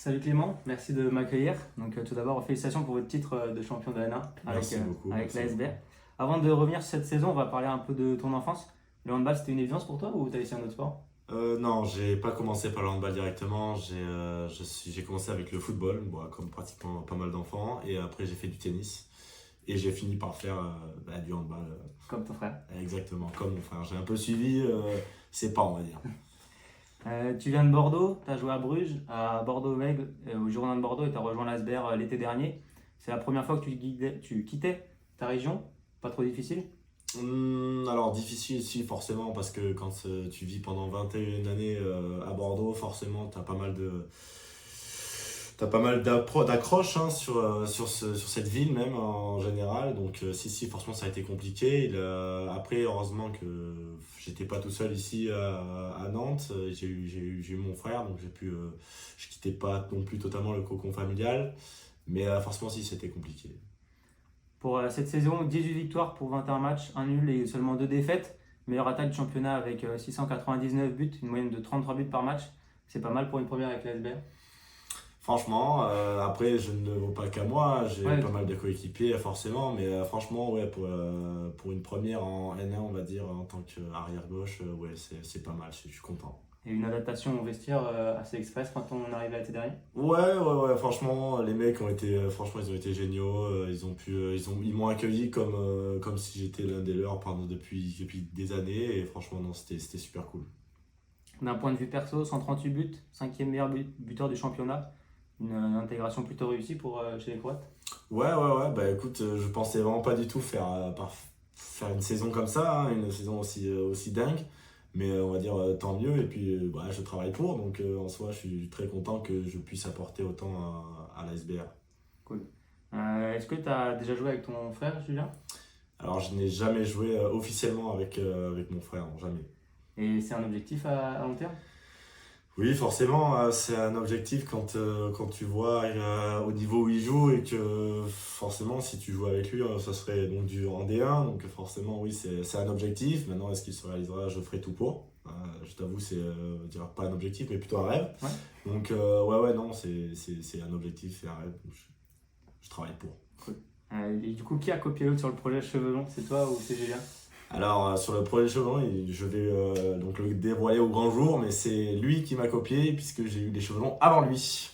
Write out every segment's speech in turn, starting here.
Salut Clément, merci de m'accueillir. Donc tout d'abord, félicitations pour votre titre de champion de N1 Merci beaucoup. avec Merci l'ASBR. beaucoup. Avant de revenir sur cette saison, on va parler un peu de ton enfance. Le handball, c'était une évidence pour toi ou t'as essayé un autre sport? Non, j'ai pas commencé par le handball directement. J'ai commencé avec le football, bon, comme pratiquement pas mal d'enfants. Et après, j'ai fait du tennis. Et j'ai fini par faire du handball. Comme ton frère. Exactement, comme mon frère. J'ai un peu suivi ses pas, on va dire. Tu viens de Bordeaux, tu as joué à Bruges, à Bordeaux-Bègles, au Girondins de Bordeaux et tu as rejoint l'ASBR l'été dernier. C'est la première fois que tu quittais ta région? Pas trop difficile? Alors, difficile ici, forcément, parce que quand tu vis pendant 21 années à Bordeaux, forcément, t'as pas mal d'accroches hein, sur cette ville même en général. Donc si, forcément ça a été compliqué. Après, heureusement que j'étais pas tout seul ici à Nantes. J'ai eu mon frère, donc je quittais pas non plus totalement le cocon familial. Mais forcément si c'était compliqué. Pour cette saison, 18 victoires pour 21 matchs, un nul et seulement 2 défaites. Meilleure attaque du championnat avec 699 buts, une moyenne de 33 buts par match. C'est pas mal pour une première avec l'ASBR. Franchement, après je ne vaux pas qu'à moi, j'ai Ouais, pas mal de coéquipiers forcément, mais franchement ouais pour une première en N1 on va dire en tant qu'arrière gauche, ouais c'est pas mal, je suis content. et une adaptation au vestiaire assez express quand on arrive à l'été dernier. Ouais, franchement les mecs ont été franchement ils ont été géniaux, ils m'ont accueilli comme si j'étais l'un des leurs depuis des années et franchement non c'était super cool. D'un point de vue perso, 138 buts, cinquième meilleur buteur du championnat. Une intégration plutôt réussie pour chez les Croates. Ouais, bah écoute, je pensais vraiment pas du tout faire une saison comme ça, hein, une saison aussi dingue. Mais on va dire tant mieux, et puis bah, je travaille pour, donc en soi je suis très content que je puisse apporter autant à la SBR. Cool. Est-ce que tu as déjà joué avec ton frère, Julien? Alors je n'ai jamais joué officiellement avec mon frère, non, jamais. Et c'est un objectif à long terme? Oui, forcément, c'est un objectif quand tu vois au niveau où il joue et que forcément, si tu joues avec lui, ça serait donc en D1. Donc forcément, oui, c'est un objectif. Maintenant, est-ce qu'il se réalisera? Je ferai tout pour. Je t'avoue, c'est je dirais pas un objectif, mais plutôt un rêve. Ouais. Donc ouais, non, c'est un objectif et un rêve. Donc, je travaille pour. Cool. Et du coup, qui a copié l'autre sur le projet Cheveux Longs? C'est toi ou c'est Julien? Alors, sur le projet cheveux, je vais donc le dévoiler au grand jour, mais c'est lui qui m'a copié puisque j'ai eu des cheveux longs avant lui.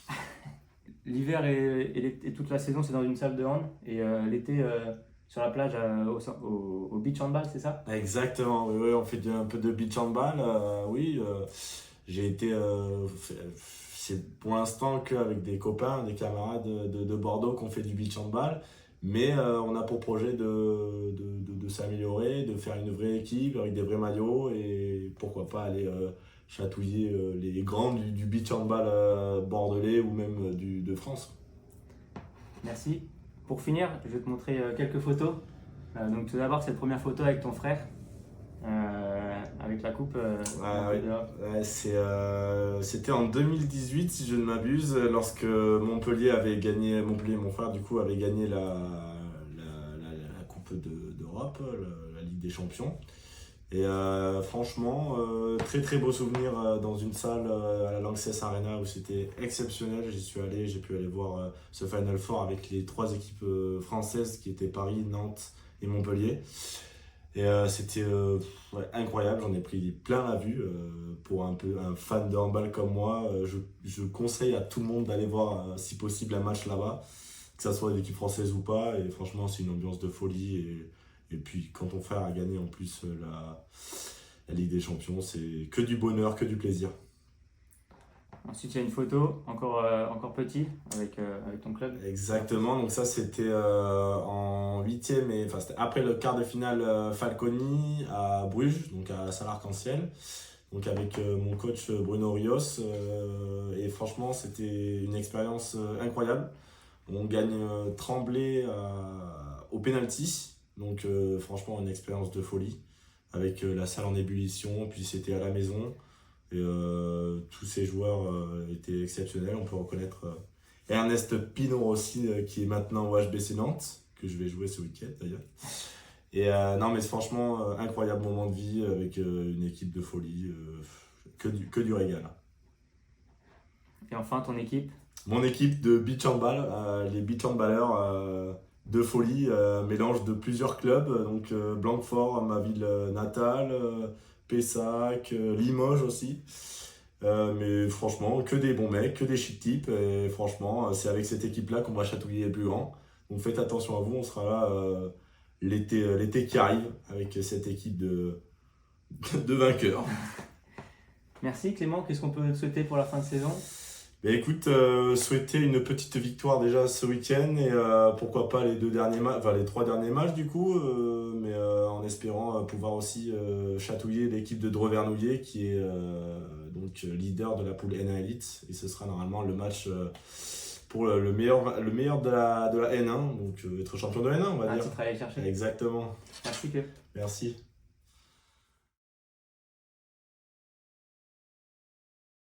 L'hiver et toute la saison, c'est dans une salle de hand. Et l'été, sur la plage, au beach handball, c'est ça? Exactement, oui, on fait un peu de beach handball. Oui, j'ai été. C'est pour l'instant qu'avec des copains, des camarades de Bordeaux qu'on fait du beach handball. Mais on a pour projet de s'améliorer, de faire une vraie équipe avec des vrais maillots et pourquoi pas aller chatouiller les grands du beach handball bordelais ou même de France. Merci. Pour finir, je vais te montrer quelques photos. Donc tout d'abord, cette première photo avec ton frère, avec la coupe un peu Ouais, dehors. ouais, c'était en 2018 si je ne m'abuse, lorsque Montpellier, mon frère du coup avait gagné la Coupe d'Europe, la Ligue des Champions. Et franchement, très très beau souvenir dans une salle à la Lanxess Arena où c'était exceptionnel. J'y suis allé, j'ai pu aller voir ce Final Four avec les trois équipes françaises qui étaient Paris, Nantes et Montpellier. Et c'était ouais, incroyable, j'en ai pris plein la vue. Pour un fan de handball comme moi, je conseille à tout le monde d'aller voir si possible un match là-bas, que ça soit l'équipe française ou pas. Et franchement, c'est une ambiance de folie. Et puis quand ton frère a gagné en plus la Ligue des Champions, c'est que du bonheur, que du plaisir. Ensuite, il y a une photo, encore petit, avec ton club. Exactement, donc ça c'était en huitième, enfin c'était après le quart de finale Falconi à Bruges, donc à Salle-Arc-en-Ciel, donc avec mon coach Bruno Rios, et franchement c'était une expérience incroyable. On gagne Tremblay au penalty, donc franchement une expérience de folie, avec la salle en ébullition, puis c'était à la maison, et tous ces joueurs étaient exceptionnels, on peut reconnaître. Ernest Pinault aussi, qui est maintenant au HBC Nantes, que je vais jouer ce week-end d'ailleurs. Et non, mais franchement, incroyable moment de vie avec une équipe de folie, que du régal. Et enfin, ton équipe. Mon équipe de beach handball, les beach handballeurs de folie, mélange de plusieurs clubs, donc Blanquefort, ma ville natale, Pessac, Limoges aussi. Mais franchement, que des bons mecs, que des chic types. Et franchement, c'est avec cette équipe-là qu'on va chatouiller les plus grands. Donc faites attention à vous, on sera là l'été qui arrive avec cette équipe de vainqueurs. Merci Clément, qu'est-ce qu'on peut te souhaiter pour la fin de saison? Mais écoute, souhaiter une petite victoire déjà ce week-end et pourquoi pas les 3 derniers matchs du coup, mais en espérant pouvoir aussi chatouiller l'équipe de Dreux-Vernouillet qui est donc leader de la poule N1 Elite et ce sera normalement le match pour le meilleur de la N1, donc être champion de N1 on va Un dire. titre à aller chercher. Exactement. Merci Clément. Merci.